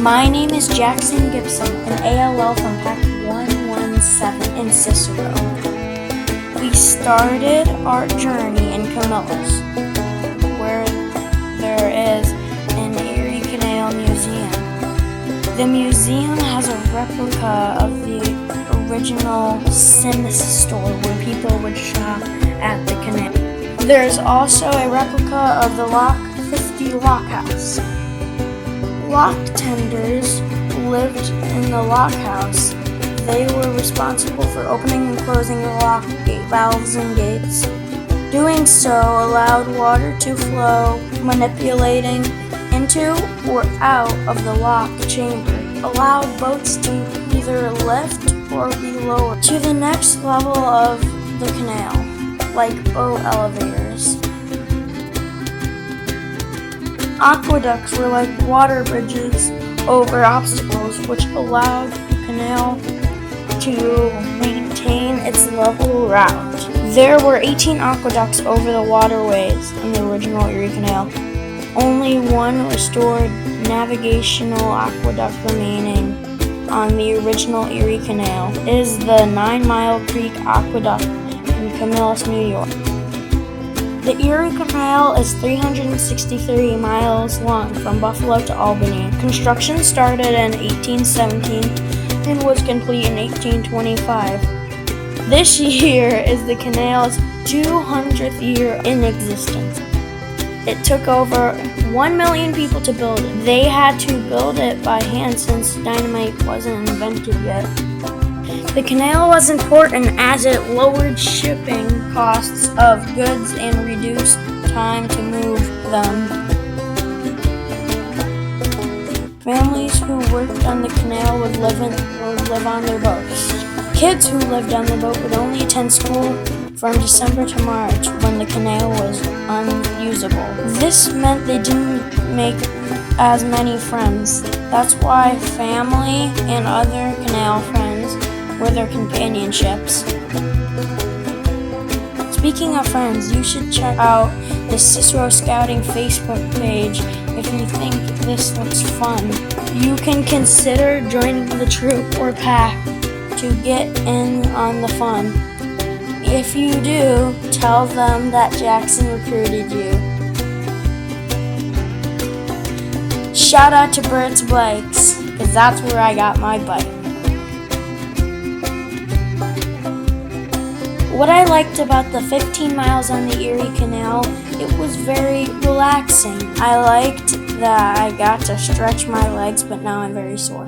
My name is Jackson Gibson, an ALL from Pack 117 in Cicero. We started our journey in Camillus, where there is an Erie Canal museum. The museum has a replica of the original Sims store where people would shop at the canal. There's also a replica of the Lock 50 Lockhouse. Lock tenders lived in the lockhouse. They were responsible for opening and closing the lock valves and gates. Doing so allowed water to flow, manipulating into or out of the lock chamber, allowed boats to either lift or be lowered to the next level of the canal, like boat elevators. Aqueducts were like water bridges over obstacles, which allowed the canal to maintain its level route. There were 18 aqueducts over the waterways in the original Erie Canal. Only one restored navigational aqueduct remaining on the original Erie Canal is the 9 Mile Creek Aqueduct in Camillus, New York. The Erie Canal is 363 miles long from Buffalo to Albany. Construction started in 1817 and was complete in 1825. This year is the canal's 200th year in existence. It took over 1 million people to build it. They had to build it by hand since dynamite wasn't invented yet. The canal was important as it lowered shipping costs of goods and reduced time to move them. Families who worked on the canal would live on their boats. Kids who lived on the boat would only attend school from December to March when the canal was unusable. This meant they didn't make as many friends. That's why family and other canal friends were their companionships. Speaking of friends, you should check out the Cicero Scouting Facebook page if you think this looks fun. You can consider joining the troop or pack to get in on the fun. If you do, tell them that Jackson recruited you. Shout out to Burt's Bikes, because that's where I got my bike. What I liked about the 15 miles on the Erie Canal, it was very relaxing. I liked that I got to stretch my legs, but now I'm very sore.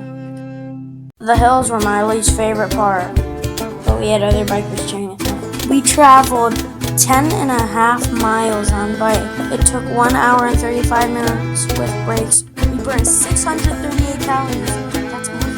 The hills were my least favorite part, but we had other bikers cheering us on. We traveled 10.5 miles on bike. It took 1 hour and 35 minutes with breaks. We burned 638 calories. That's more